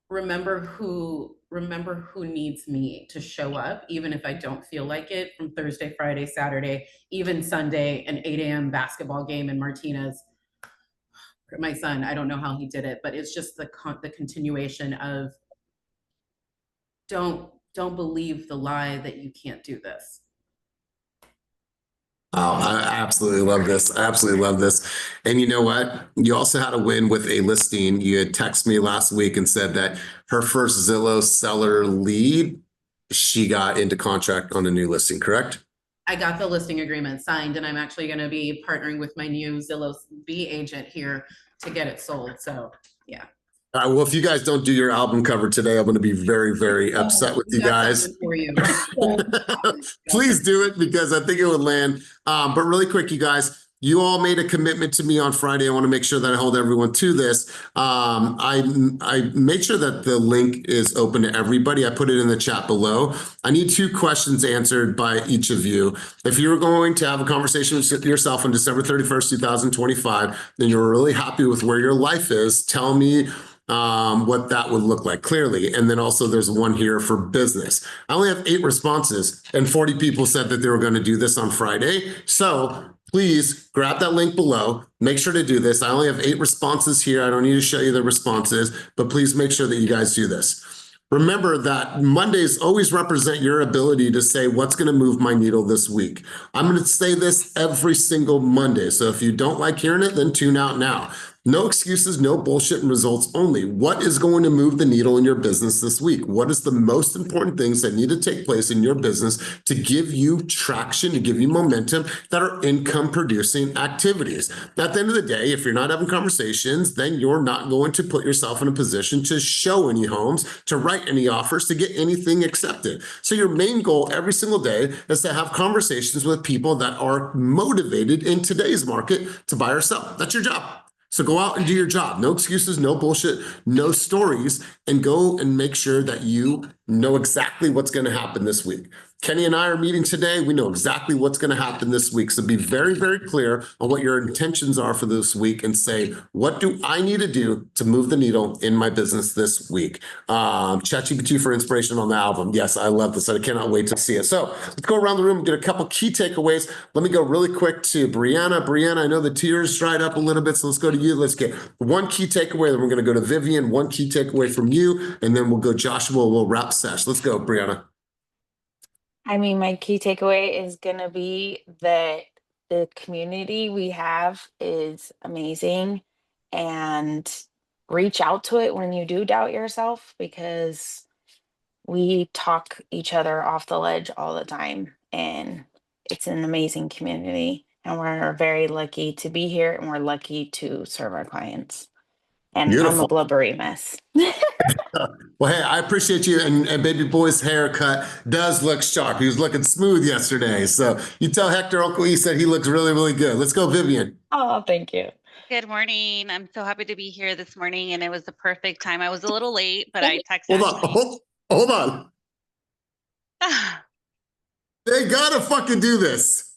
remember who needs me to show up, even if I don't feel like it, from Thursday, Friday, Saturday, even Sunday, an 8 a.m. basketball game in Martinez. My son, I don't know how he did it, but it's just the continuation of don't believe the lie that you can't do this. Oh, I absolutely love this. I absolutely love this. And you know what? You also had a win with a listing. You had texted me last week and said that her first Zillow seller lead, she got into contract on a new listing, correct? I got the listing agreement signed, and I'm actually going to be partnering with my new Zillow B agent here to get it sold. So yeah. All right, well, if you guys don't do your album cover today, I'm going to be very, very upset with you guys. For you. Please do it because I think it would land. But really quick, you guys, you all made a commitment to me on Friday. I want to make sure that I hold everyone to this. I made sure that the link is open to everybody. I put it in the chat below. I need 2 questions answered by each of you. If you're going to have a conversation with yourself on December 31st, 2025, then you're really happy with where your life is, tell me what that would look like clearly. And then also there's one here for business. I only have 8 responses and 40 people said that they were going to do this on Friday. So please grab that link below. Make sure to do this. I only have 8 responses here. I don't need to show you the responses, but please make sure that you guys do this. Remember that Mondays always represent your ability to say what's going to move my needle this week. I'm going to say this every single Monday. So if you don't like hearing it, then tune out now. No excuses, no bullshit, and results only. What is going to move the needle in your business this week? What is the most important things that need to take place in your business to give you traction, to give you momentum that are income producing activities? At the end of the day, if you're not having conversations, then you're not going to put yourself in a position to show any homes, to write any offers, to get anything accepted. So your main goal every single day is to have conversations with people that are motivated in today's market to buy or sell. That's your job. So go out and do your job. No excuses, no bullshit, no stories, and go and make sure that you know exactly what's going to happen this week. Kenny and I are meeting today. We know exactly what's going to happen this week. So be very, very clear on what your intentions are for this week and say, what do I need to do to move the needle in my business this week? ChatGPT for inspiration on the album. Yes, I love this. I cannot wait to see it. So let's go around the room and get a couple key takeaways. Let me go really quick to Brianna. Brianna, I know the tears dried up a little bit, so let's go to you. Let's get one key takeaway. Then we're going to go to Vivian, one key takeaway from you, and then we'll go Joshua. We'll wrap sesh. Let's go, Brianna. I mean, my key takeaway is going to be that the community we have is amazing, and reach out to it when you do doubt yourself, because we talk each other off the ledge all the time, and it's an amazing community, and we're very lucky to be here, and we're lucky to serve our clients. And I'm a Beautiful. blubbery mess. Well, hey, I appreciate you. And baby boy's haircut does look sharp. He was looking smooth yesterday. So you tell Hector Uncle E said he looks really, really good. Let's go, Vivian. Oh, thank you. Good morning. I'm so happy to be here this morning, and it was the perfect time. I was a little late, but I texted Hold on. Hold on. They gotta fucking do this.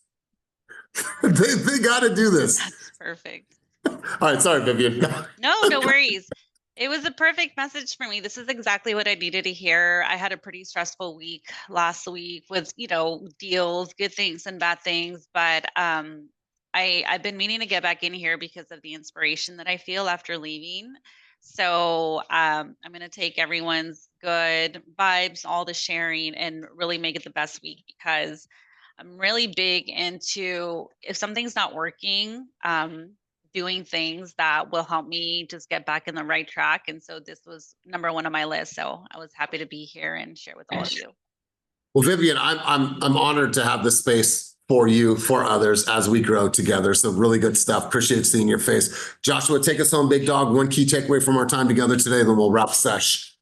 they gotta do this. That's perfect. All right, sorry, Vivian. No worries. It was a perfect message for me. This is exactly what I needed to hear. I had a pretty stressful week last week with, deals, good things and bad things, but I've been meaning to get back in here because of the inspiration that I feel after leaving. So I'm going to take everyone's good vibes, all the sharing, and really make it the best week, because I'm really big into, if something's not working, doing things that will help me just get back in the right track. And so this was number 1 on my list. So I was happy to be here and share with all of you. Well, Vivian, I'm honored to have this space for you, for others, as we grow together. So really good stuff. Appreciate seeing your face. Joshua, take us home, big dog. One key takeaway from our time together today, then we'll wrap sesh.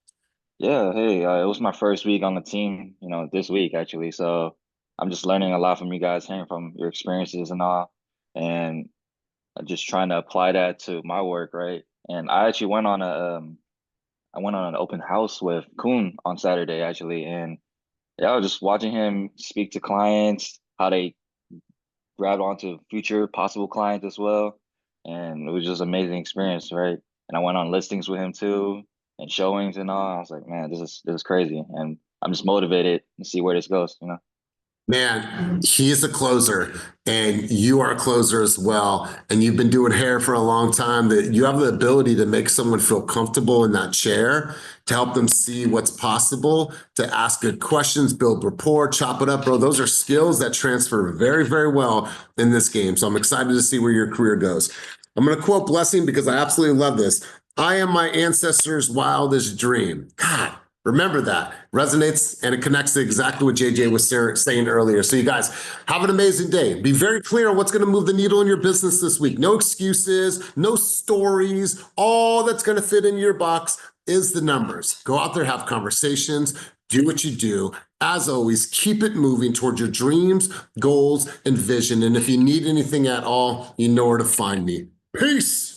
Yeah, hey, it was my first week on the team, this week actually. So I'm just learning a lot from you guys, hearing from your experiences and all, and just trying to apply that to my work, right? And I actually went on an open house with Kuhn on Saturday actually, and yeah, I was just watching him speak to clients, how they grabbed onto future possible clients as well. And it was just an amazing experience, right? And I went on listings with him too and showings and all. I was like, man, this is crazy. And I'm just motivated to see where this goes, you know. Man, he is a closer and you are a closer as well. And you've been doing hair for a long time, that you have the ability to make someone feel comfortable in that chair, to help them see what's possible, to ask good questions, build rapport, chop it up, bro. Those are skills that transfer very, very well in this game. So I'm excited to see where your career goes. I'm going to quote Blessing because I absolutely love this. I am my ancestors' wildest dream. God, remember that. Resonates and it connects to exactly what JJ was saying earlier. So you guys have an amazing day. Be very clear on what's going to move the needle in your business this week. No excuses, no stories. All that's going to fit in your box is the numbers. Go out there, have conversations, do what you do. As always, keep it moving towards your dreams, goals, and vision. And if you need anything at all, you know where to find me. Peace.